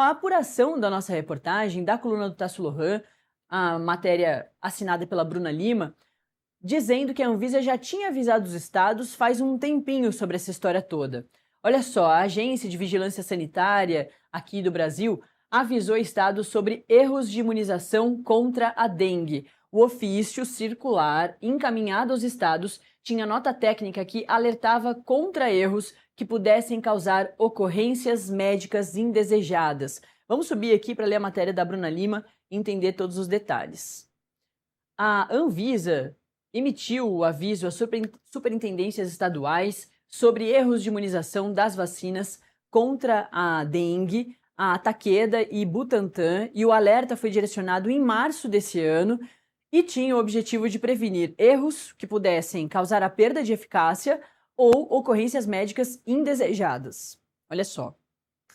A apuração da nossa reportagem, da coluna do Tasso Lohan, a matéria assinada pela Bruna Lima, dizendo que a Anvisa já tinha avisado os estados faz um tempinho sobre essa história toda. Olha só, a Agência de Vigilância Sanitária aqui do Brasil avisou estados sobre erros de imunização contra a dengue. O ofício circular encaminhado aos estados tinha nota técnica que alertava contra erros que pudessem causar ocorrências médicas indesejadas. Vamos subir aqui para ler a matéria da Bruna Lima e entender todos os detalhes. A Anvisa emitiu o aviso às superintendências estaduais sobre erros de imunização das vacinas contra a dengue, a Takeda e Butantan, e o alerta foi direcionado em março desse ano e tinha o objetivo de prevenir erros que pudessem causar a perda de eficácia ou ocorrências médicas indesejadas. Olha só,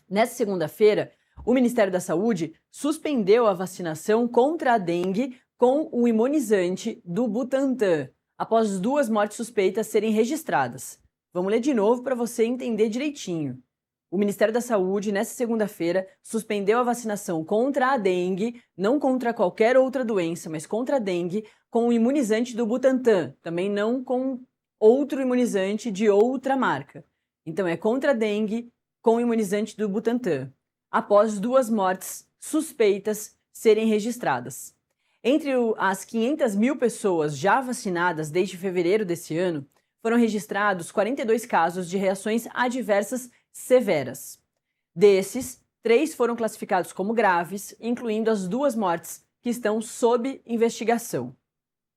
nessa segunda-feira, o Ministério da Saúde suspendeu a vacinação contra a dengue com o imunizante do Butantan, após 2 mortes suspeitas serem registradas. Vamos ler de novo para você entender direitinho. O Ministério da Saúde, nesta segunda-feira, suspendeu a vacinação contra a dengue, não contra qualquer outra doença, mas contra a dengue, com o imunizante do Butantan, também não com outro imunizante de outra marca. Então é contra a dengue com o imunizante do Butantan, após 2 mortes suspeitas serem registradas. Entre as 500 mil pessoas já vacinadas desde fevereiro desse ano, foram registrados 42 casos de reações adversas severas. Desses, 3 foram classificados como graves, incluindo as 2 mortes que estão sob investigação.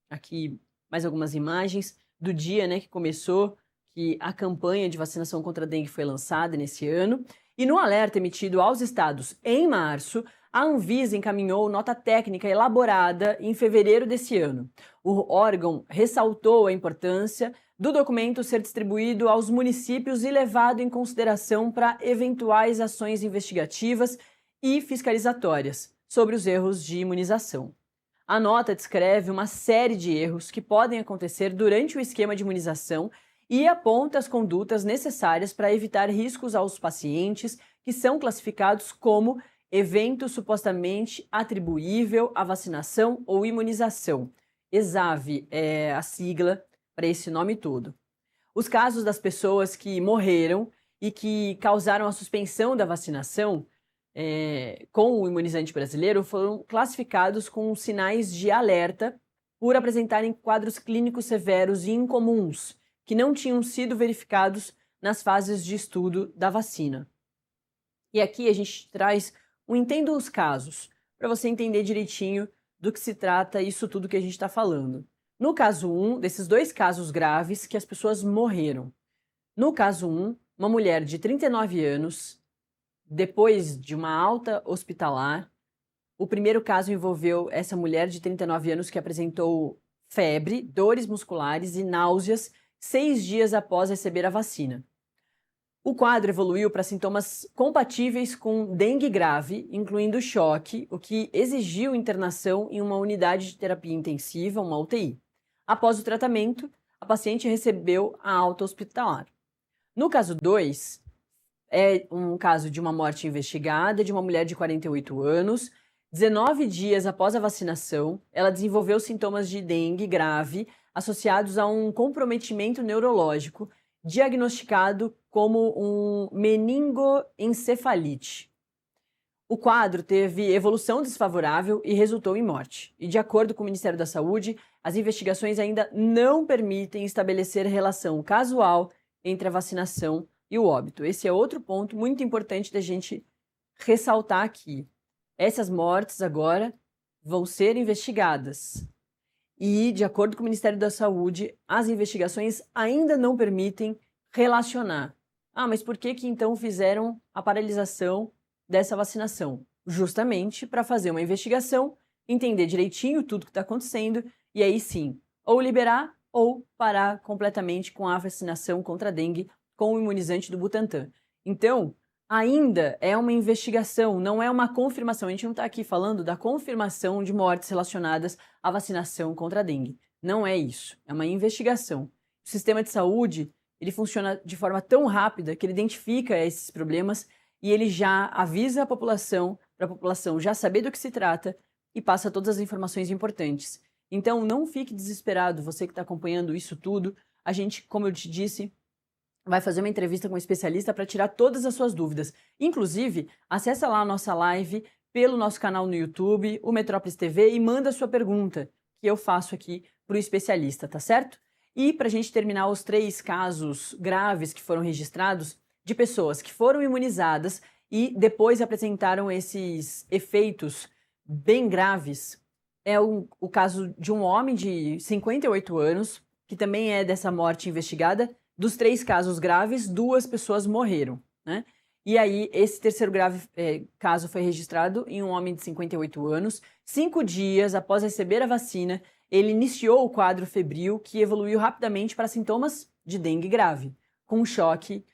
Aqui mais algumas imagens do dia, que começou, que a campanha de vacinação contra a dengue foi lançada nesse ano. E no alerta emitido aos estados em março, a Anvisa encaminhou nota técnica elaborada em fevereiro desse ano. O órgão ressaltou a importância do documento ser distribuído aos municípios e levado em consideração para eventuais ações investigativas e fiscalizatórias sobre os erros de imunização. A nota descreve uma série de erros que podem acontecer durante o esquema de imunização e aponta as condutas necessárias para evitar riscos aos pacientes que são classificados como evento supostamente atribuível à vacinação ou imunização. ESAV é a sigla para esse nome todo. Os casos das pessoas que morreram e que causaram a suspensão da vacinação com o imunizante brasileiro foram classificados com sinais de alerta por apresentarem quadros clínicos severos e incomuns, que não tinham sido verificados nas fases de estudo da vacina. E aqui a gente traz um Entenda os Casos, para você entender direitinho do que se trata isso tudo que a gente está falando. No caso 1, desses 2 casos graves que as pessoas morreram. No caso 1, uma mulher de 39 anos, depois de uma alta hospitalar, o primeiro caso envolveu essa mulher de 39 anos que apresentou febre, dores musculares e náuseas 6 dias após receber a vacina. O quadro evoluiu para sintomas compatíveis com dengue grave, incluindo choque, o que exigiu internação em uma unidade de terapia intensiva, uma UTI. Após o tratamento, a paciente recebeu a alta hospitalar. No caso 2, é um caso de uma morte investigada de uma mulher de 48 anos. 19 dias após a vacinação, ela desenvolveu sintomas de dengue grave associados a um comprometimento neurológico, diagnosticado como um meningoencefalite. O quadro teve evolução desfavorável e resultou em morte. E, de acordo com o Ministério da Saúde, as investigações ainda não permitem estabelecer relação casual entre a vacinação e o óbito. Esse é outro ponto muito importante da gente ressaltar aqui. Essas mortes agora vão ser investigadas. E, de acordo com o Ministério da Saúde, as investigações ainda não permitem relacionar. Mas por que então fizeram a paralisação dessa vacinação? Justamente para fazer uma investigação, entender direitinho tudo que está acontecendo e aí sim, ou liberar ou parar completamente com a vacinação contra a dengue com o imunizante do Butantan. Então, ainda é uma investigação, não é uma confirmação. A gente não está aqui falando da confirmação de mortes relacionadas à vacinação contra a dengue. Não é isso, é uma investigação. O sistema de saúde, ele funciona de forma tão rápida que ele identifica esses problemas e ele já avisa a população, para a população já saber do que se trata e passa todas as informações importantes. Então, não fique desesperado, você que está acompanhando isso tudo. A gente, como eu te disse, vai fazer uma entrevista com um especialista para tirar todas as suas dúvidas. Inclusive, acessa lá a nossa live pelo nosso canal no YouTube, o Metrópolis TV, e manda a sua pergunta, que eu faço aqui para o especialista, tá certo? E para a gente terminar os 3 casos graves que foram registrados de pessoas que foram imunizadas e depois apresentaram esses efeitos bem graves, é o caso de um homem de 58 anos, que também é dessa morte investigada. Dos 3 casos graves, 2 pessoas morreram, né? E aí, esse terceiro grave caso foi registrado em um homem de 58 anos. 5 dias após receber a vacina, ele iniciou o quadro febril, que evoluiu rapidamente para sintomas de dengue grave, com choque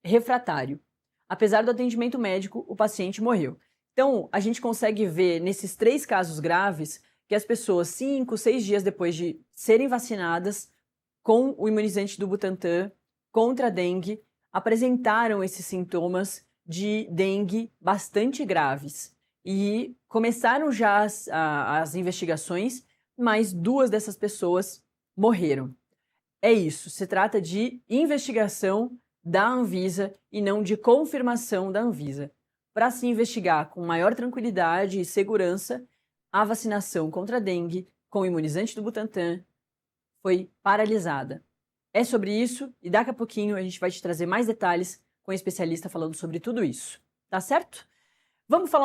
refratário. Apesar do atendimento médico, o paciente morreu. Então, a gente consegue ver nesses 3 casos graves que as pessoas, 5, 6 dias depois de serem vacinadas com o imunizante do Butantan contra a dengue, apresentaram esses sintomas de dengue bastante graves. E começaram já as investigações, mas 2 dessas pessoas morreram. É isso, se trata de investigação da Anvisa e não de confirmação da Anvisa. Para se investigar com maior tranquilidade e segurança, a vacinação contra a dengue com o imunizante do Butantan foi paralisada. É sobre isso e daqui a pouquinho a gente vai te trazer mais detalhes com um especialista falando sobre tudo isso. Tá certo? Vamos falar